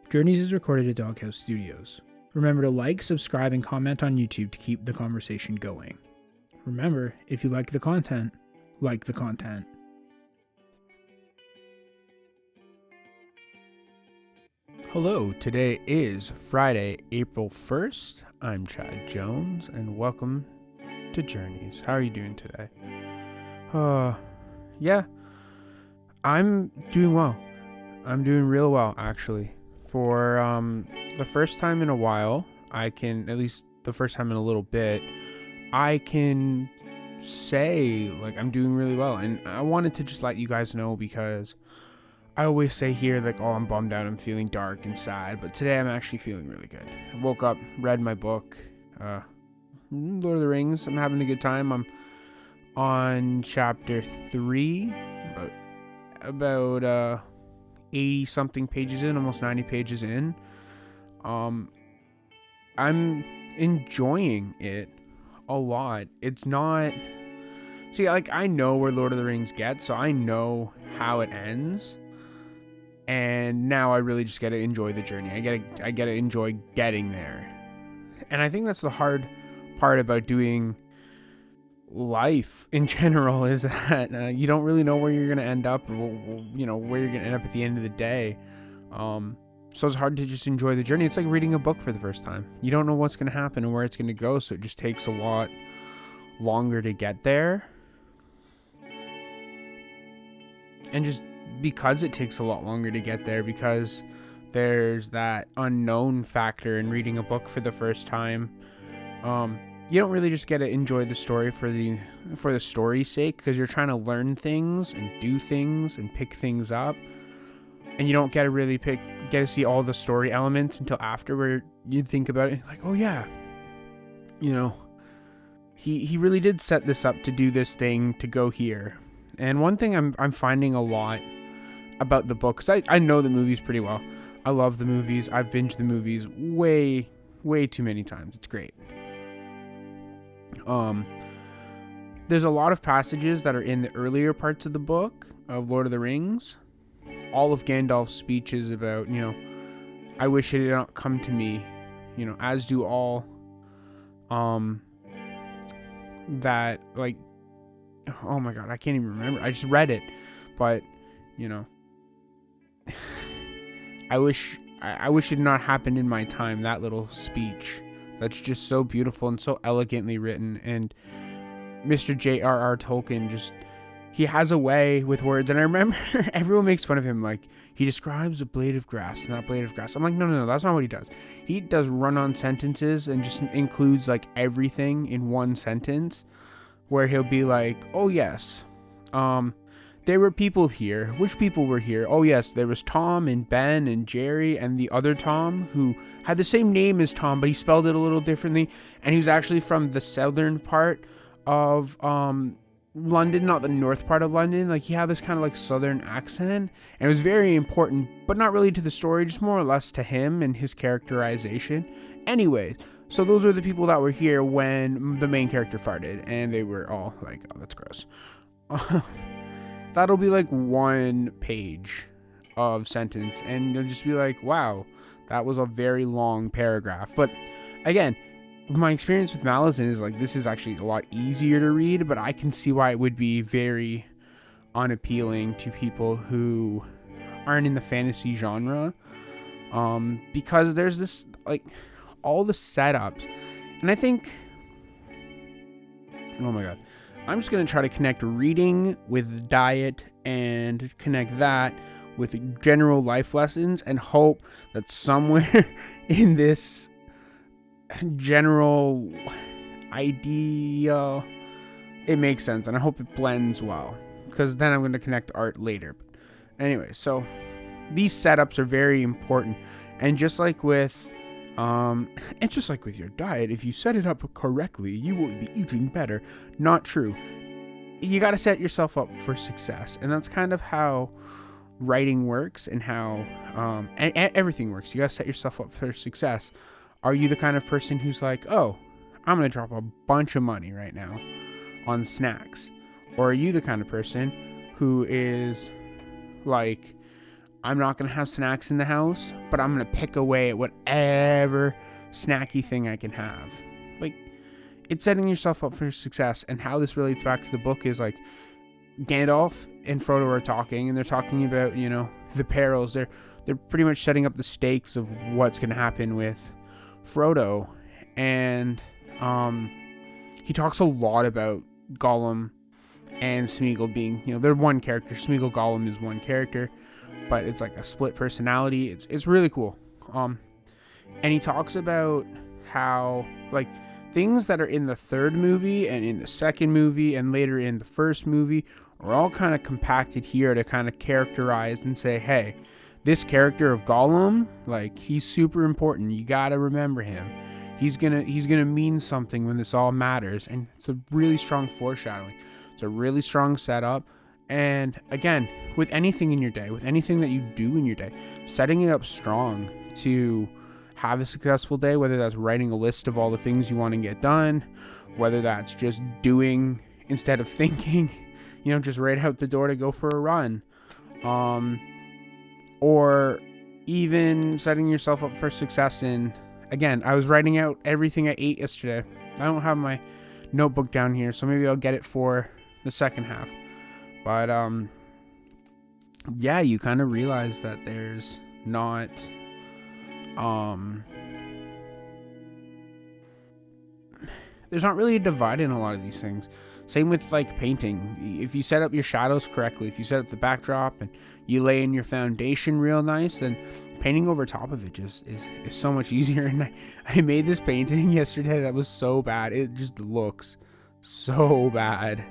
Journeys is recorded at Doghouse Studios. Remember to like, subscribe, and comment on YouTube to keep the conversation going. Remember, if you like the content, like the content. Hello, today is Friday, April 1st. I'm Chad Jones, and welcome to Journeys. How are you doing today? Yeah, I'm doing well. I'm doing real well, actually. For the first time in a while, at least the first time in a little bit, I can say, I'm doing really well. And I wanted to just let you guys know because I always say here, oh, I'm bummed out, I'm feeling dark and sad. But today I'm actually feeling really good. I woke up, read my book, Lord of the Rings. I'm having a good time. I'm on chapter 3, about 80 something pages in, almost 90 pages in. I'm enjoying it a lot. It's not, I know where Lord of the Rings gets, so I know how it ends, and now I really just gotta enjoy the journey. I gotta enjoy getting there. And I think that's the hard part about doing life in general, is that you don't really know where you're gonna end up, or where you're gonna end up at the end of the day. So it's hard to just enjoy the journey. It's like reading a book for the first time. You don't know what's gonna happen and where it's gonna go, so it just takes a lot longer to get there. And just because it takes a lot longer to get there, because there's that unknown factor in reading a book for the first time, you don't really just get to enjoy the story for the story's sake, because you're trying to learn things and do things and pick things up, and you don't get to see all the story elements until after, where you think about it like, oh yeah, he really did set this up to do this thing, to go here. And one thing I'm finding a lot about the book, because I know the movies pretty well. I love the movies. I've binged the movies way too many times. It's great. There's a lot of passages that are in the earlier parts of the book of Lord of the Rings. All of Gandalf's speeches about, I wish it had not come to me, as do all, that, oh my god, I can't even remember. I just read it, but, I wish it had not happened in my time, that little speech. That's just so beautiful and so elegantly written. And Mr. J.R.R. Tolkien, he has a way with words. And I remember everyone makes fun of him. He describes a blade of grass, and that blade of grass. I'm like, no, that's not what he does. He does run-on sentences and just includes, everything in one sentence, where he'll be like, oh, yes, there were people here. Which people were here? Oh, yes, there was Tom and Ben and Jerry and the other Tom, who had the same name as Tom, but he spelled it a little differently. And he was actually from the southern part of London, not the north part of London. He had this kind of southern accent. And it was very important, but not really to the story, just more or less to him and his characterization. Anyway, so those were the people that were here when the main character farted. And they were all like, oh, that's gross. That'll be one page of sentence, and you'll just be like, wow, that was a very long paragraph. But again, my experience with Malazan is this is actually a lot easier to read, but I can see why it would be very unappealing to people who aren't in the fantasy genre, because there's this all the setups, and I think, oh my god, I'm just going to try to connect reading with diet and connect that with general life lessons, and hope that somewhere in this general idea it makes sense, and I hope it blends well, because then I'm going to connect art later. But anyway, so these setups are very important, and just like with your diet, if you set it up correctly, you will be eating better. Not true. You got to set yourself up for success. And that's kind of how writing works, and how and everything works. You got to set yourself up for success. Are you the kind of person who's like, oh, I'm going to drop a bunch of money right now on snacks? Or are you the kind of person who is like, I'm not going to have snacks in the house, but I'm going to pick away at whatever snacky thing I can have. Like, it's setting yourself up for success. And how this relates back to the book is like Gandalf and Frodo are talking, and they're talking about, the perils. They're pretty much setting up the stakes of what's going to happen with Frodo. And he talks a lot about Gollum and Smeagol being, they're one character. Smeagol Gollum is one character, but it's like a split personality. It's really cool. And he talks about how, like, things that are in the third movie and in the second movie and later in the first movie are all kind of compacted here to kind of characterize and say, hey, this character of Gollum, like, he's super important. You gotta remember him. He's gonna mean something when this all matters. And it's a really strong foreshadowing. It's a really strong setup. And again, with anything in your day, with anything that you do in your day, setting it up strong to have a successful day, whether that's writing a list of all the things you want to get done, whether that's just doing instead of thinking, just right out the door to go for a run, or even setting yourself up for success in, again, I was writing out everything I ate yesterday. I don't have my notebook down here, so maybe I'll get it for the second half. But yeah, you kind of realize that there's not really a divide in a lot of these things. Same with like painting. If you set up your shadows correctly, if you set up the backdrop and you lay in your foundation real nice, then painting over top of it just is so much easier. And I made this painting yesterday that was so bad. It just looks so bad.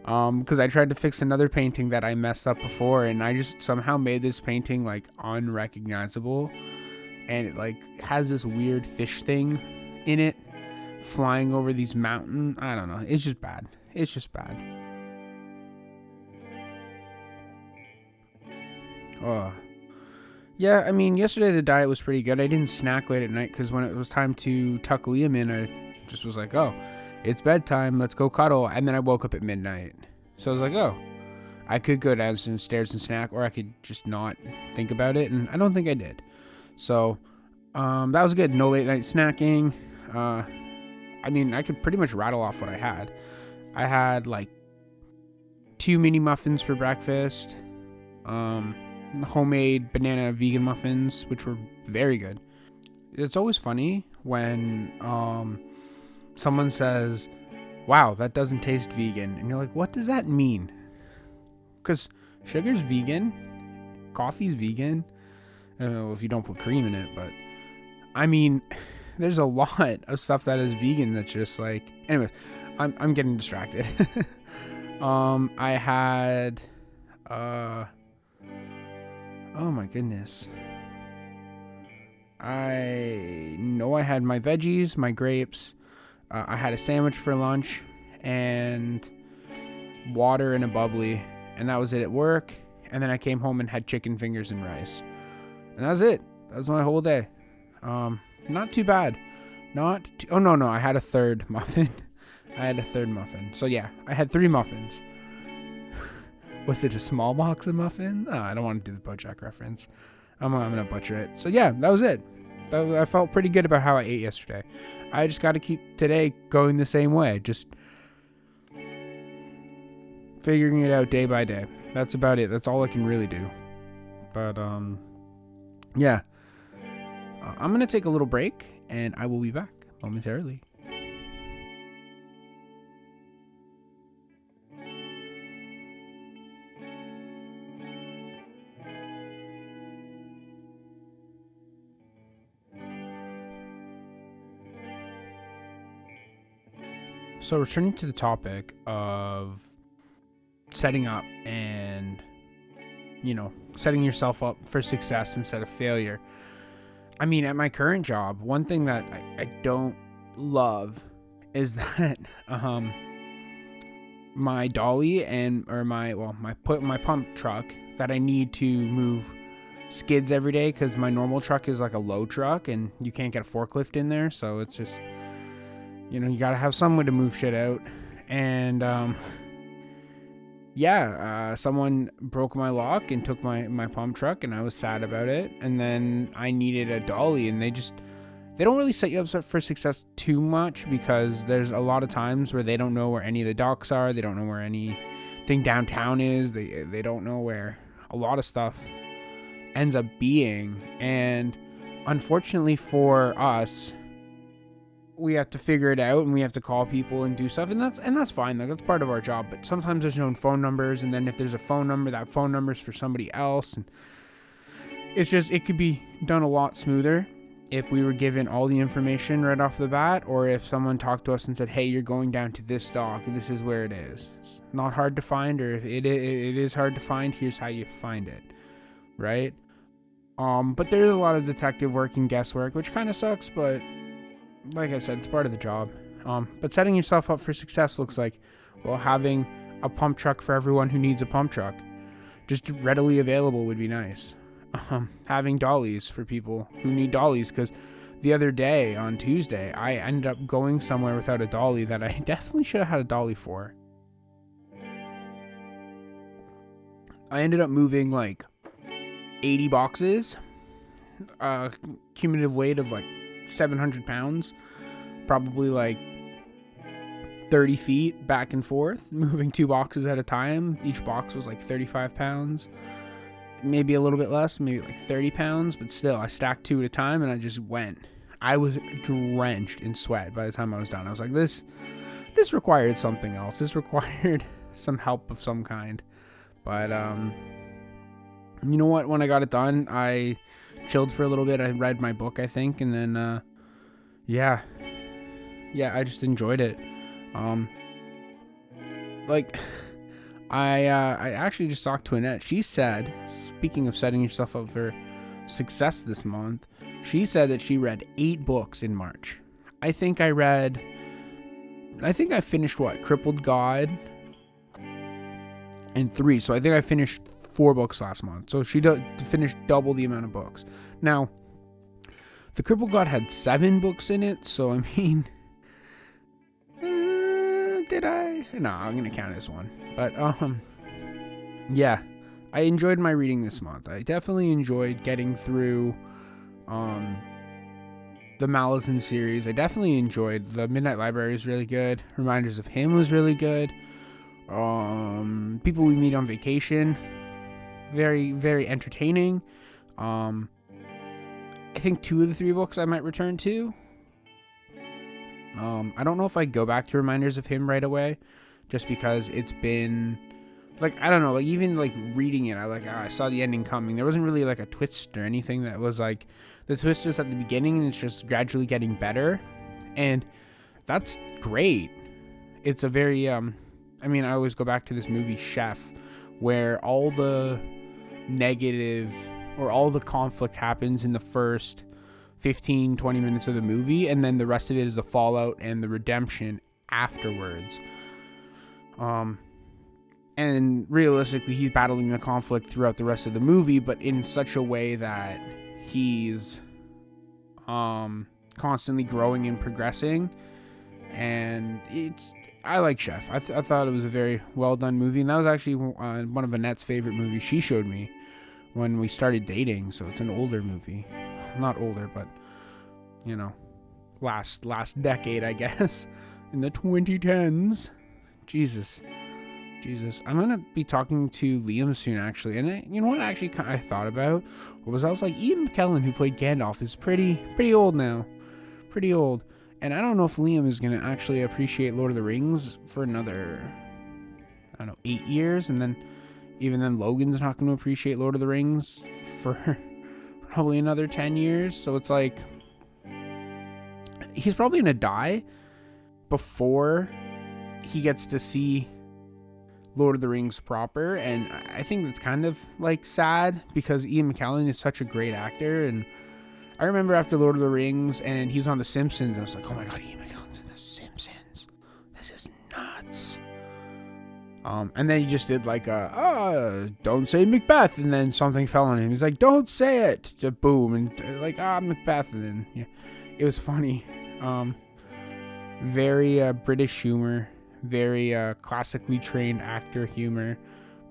Because I tried to fix another painting that I messed up before, and I just somehow made this painting like unrecognizable. And it like has this weird fish thing in it flying over these mountains. I don't know. It's just bad. It's just bad. Oh. Yeah, I mean, yesterday the diet was pretty good. I didn't snack late at night because when it was time to tuck Liam in, I just was like, oh, it's bedtime. Let's go cuddle. And then I woke up at midnight. So I was like, oh, I could go downstairs and snack, or I could just not think about it. And I don't think I did. So that was good. No late night snacking. I mean, I could pretty much rattle off what I had. I had like 2 mini muffins for breakfast. Homemade banana vegan muffins, which were very good. It's always funny when someone says, wow, that doesn't taste vegan. And you're like, what does that mean? Because sugar's vegan. Coffee's vegan. I don't know if you don't put cream in it, but I mean, there's a lot of stuff that is vegan that's just like, anyways, I'm getting distracted. I had, oh my goodness. I know I had my veggies, my grapes. I had a sandwich for lunch and water and a bubbly, and that was it at work. And then I came home and had chicken fingers and rice, and that was it. That was my whole day. Not too bad. Oh no, I had a third muffin. So yeah, I had 3 muffins. Was it a small box of muffin? Oh, I don't want to do the BoJack reference. I'm gonna butcher it. So yeah, that was it. I felt pretty good about how I ate yesterday. I just got to keep today going the same way. Just figuring it out day by day. That's about it. That's all I can really do. But yeah. I'm gonna take a little break, and I will be back momentarily. So returning to the topic of setting up and, setting yourself up for success instead of failure. I mean, at my current job, one thing that I don't love is that my dolly my pump truck that I need to move skids every day, because my normal truck is like a low truck and you can't get a forklift in there, so it's just, you gotta have some way to move shit out. And someone broke my lock and took my pump truck, and I was sad about it. And then I needed a dolly, and they don't really set you up for success too much, because there's a lot of times where they don't know where any of the docks are. They don't know where anything downtown is. They don't know where a lot of stuff ends up being. And unfortunately for us, we have to figure it out, and we have to call people and do stuff, and that's fine. Like, that's part of our job. But sometimes there's no phone numbers, and then if there's a phone number, that phone number is for somebody else, and it could be done a lot smoother if we were given all the information right off the bat, or if someone talked to us and said, hey, you're going down to this dock, this is where it is. It's not hard to find, or if it is hard to find, here's how you find it, right? But there's a lot of detective work and guesswork, which kind of sucks, but like I said, it's part of the job. But setting yourself up for success looks like, well, having a pump truck for everyone who needs a pump truck. Just readily available would be nice. Having dollies for people who need dollies, because the other day on Tuesday, I ended up going somewhere without a dolly that I definitely should have had a dolly for. I ended up moving like 80 boxes, cumulative weight of like 700 pounds, probably like 30 feet back and forth, moving 2 boxes at a time. Each box was like 35 pounds, maybe a little bit less, maybe like 30 pounds, but still, I stacked 2 at a time, and I just went. I was drenched in sweat by the time I was done. I was like, this required something else. This required some help of some kind. But you know what? When I got it done, I chilled for a little bit. I read my book, I think, and then I just enjoyed it. I actually just talked to Annette. She said, speaking of setting yourself up for success this month, she said that she read 8 books in March. I think I finished Crippled God and 3. So I think I finished 4 books last month. So she finished double the amount of books. Now, the Crippled God had 7 books in it. So, I mean, did I? No, I'm going to count this one. But, yeah, I enjoyed my reading this month. I definitely enjoyed getting through, the Malazan series. I definitely enjoyed the Midnight Library was really good. Reminders of Him was really good. People We Meet on Vacation, very, very entertaining. I think 2 of the 3 books I might return to. I don't know if I go back to Reminders of Him right away, just because it's been, like, I don't know, like, even, like, reading it, I saw the ending coming. There wasn't really, like, a twist or anything that was, like, the twist is at the beginning, and it's just gradually getting better, and that's great. It's a very, I always go back to this movie, Chef, where all the negative, or all the conflict happens in the first 15, 20 minutes of the movie, and then the rest of it is the fallout and the redemption afterwards. And realistically, he's battling the conflict throughout the rest of the movie, but in such a way that he's constantly growing and progressing. And I like Chef. I thought it was a very well done movie, and that was actually one of Annette's favorite movies she showed me when we started dating. So it's an older movie, not older, but last decade, I guess, in the 2010s. Jesus, I'm gonna be talking to Liam soon, actually, and you know what? Actually, I thought about was I was like, Ian McKellen, who played Gandalf, is pretty old now, and I don't know if Liam is gonna actually appreciate Lord of the Rings for another, 8 years, and then even then Logan's not going to appreciate Lord of the Rings for probably another 10 years. So it's like, he's probably going to die before he gets to see Lord of the Rings proper. And I think that's kind of like sad, because Ian McKellen is such a great actor. And I remember after Lord of the Rings and he was on The Simpsons, I was like, oh my God, Ian McKellen's in The Simpsons. This is nuts. And then he just did like don't say Macbeth, and then something fell on him. He's like, don't say it. Boom, and like, Macbeth, and then it was funny. Very British humor, very classically trained actor humor.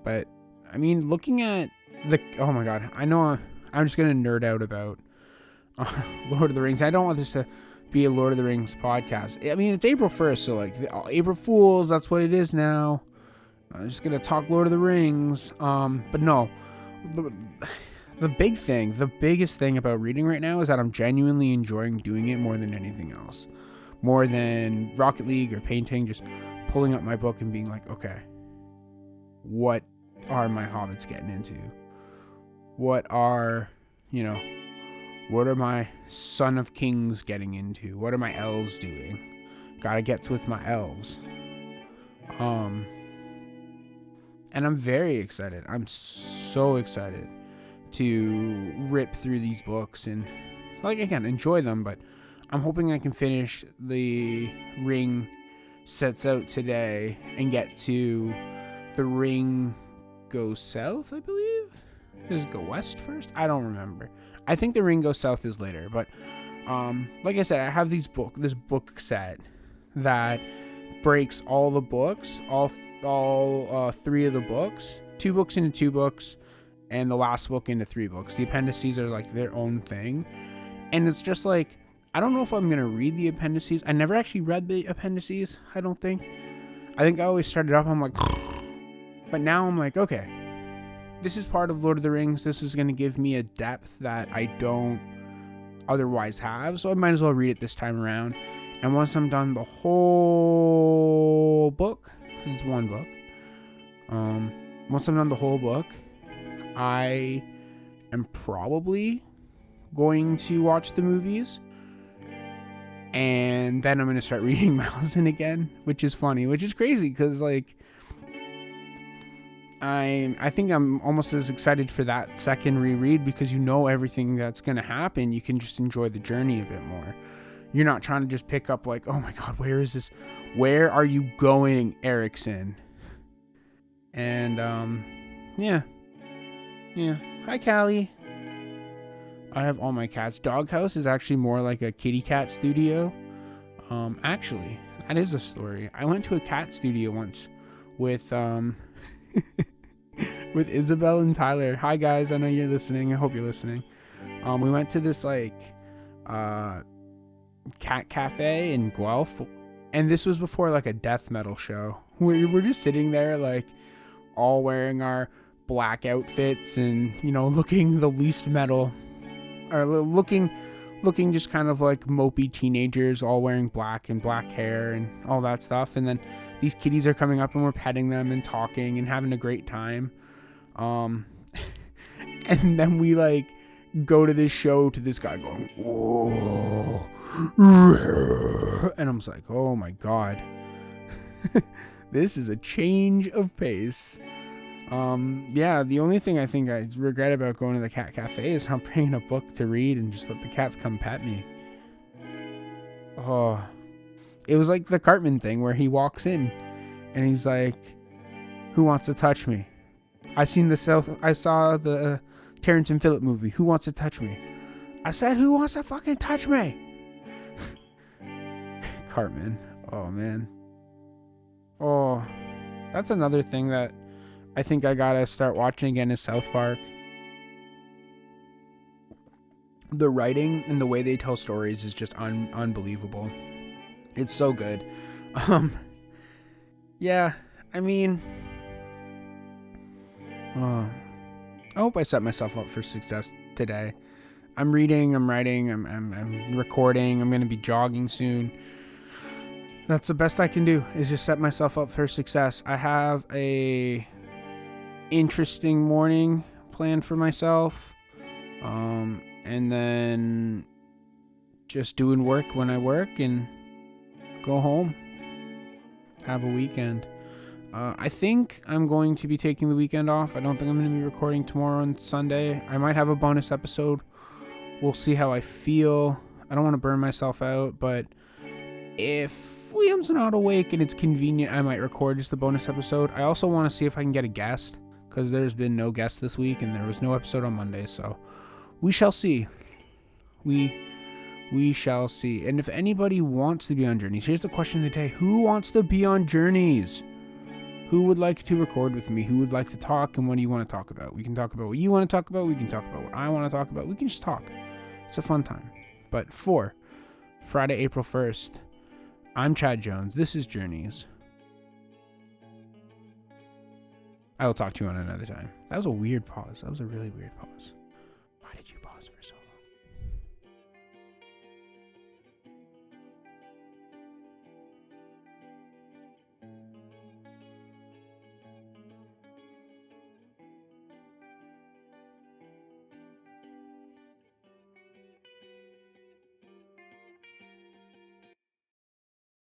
But I mean, looking at oh my god, I know I'm just gonna nerd out about Lord of the Rings. I don't want this to be a Lord of the Rings podcast. I mean, it's April 1st, so like April Fools, that's what it is now. I'm just gonna talk Lord of the Rings. But no, the biggest thing about reading right now is that I'm genuinely enjoying doing it more than anything else. More than Rocket League or painting, just pulling up my book and being like, okay, what are my hobbits getting into? What are my Son of Kings getting into? What are my elves doing? Gotta get with my elves. And I'm very excited. I'm so excited to rip through these books and, like, again, enjoy them. But I'm hoping I can finish The Ring Sets Out today and get to The Ring Goes South, I believe. Does it go west first? I don't remember. I think The Ring Goes South is later. But like I said, I have this book set that breaks all the books, all three of the books, 2 books into 2 books, and the last book into 3 books. The appendices are like their own thing, and it's just like, I don't know if I'm gonna read the appendices. I never actually read the appendices. I think I always started off, I'm like, but now I'm like, okay, this is part of Lord of the Rings. This is gonna give me a depth that I don't otherwise have, so I might as well read it this time around. And once I'm done the whole book, it's one book. Once I'm done the whole book, I am probably going to watch the movies, and then I'm going to start reading Malazan again, which is funny, which is crazy, because like I think I'm almost as excited for that second reread, because you know everything that's going to happen. You can just enjoy the journey a bit more. You're not trying to just pick up like, oh my god, where is this? Where are you going, Erickson? And yeah. Hi, Callie. I have all my cats. Doghouse is actually more like a kitty cat studio. Actually, that is a story. I went to a cat studio once with with Isabel and Tyler. Hi guys, I know you're listening. I hope you're listening. We went to this like cat cafe in Guelph, and this was before like a death metal show. We're just sitting there like all wearing our black outfits and looking the least metal, or looking just kind of like mopey teenagers, all wearing black and black hair and all that stuff. And then these kitties are coming up and we're petting them and talking and having a great time. And then we like go to this show to this guy going, whoa, and I'm just like, oh my god, this is a change of pace. Yeah, the only thing I think I regret about going to the cat cafe is not bringing a book to read and just let the cats come pet me. Oh, it was like the Cartman thing where he walks in and he's like, who wants to touch me? I saw the Terrence and Phillip movie. Who wants to touch me? I said, who wants to fucking touch me? Cartman. Oh, man. Oh, that's another thing that I think I gotta start watching again is South Park. The writing and the way they tell stories is just unbelievable. It's so good. Yeah, I mean, I hope I set myself up for success today. I'm reading, I'm writing, I'm recording, I'm gonna be jogging soon. That's the best I can do, is just set myself up for success. I have a interesting morning planned for myself, and then just doing work when I work and go home, have a weekend. I think I'm going to be taking the weekend off. I don't think I'm going to be recording tomorrow and Sunday. I might have a bonus episode. We'll see how I feel. I don't want to burn myself out, but if Liam's not awake and it's convenient, I might record just a bonus episode. I also want to see if I can get a guest, because there's been no guest this week and there was no episode on Monday, so we shall see. We We shall see. And if anybody wants to be on Journeys, here's the question of the day. Who wants to be on Journeys? Who would like to record with me? Who would like to talk? And what do you want to talk about? We can talk about what you want to talk about. We can talk about what I want to talk about. We can just talk. It's a fun time. But for Friday, April 1st, I'm Chad Jones. This is Journeys. I will talk to you on another time. That was a weird pause. That was a really weird pause.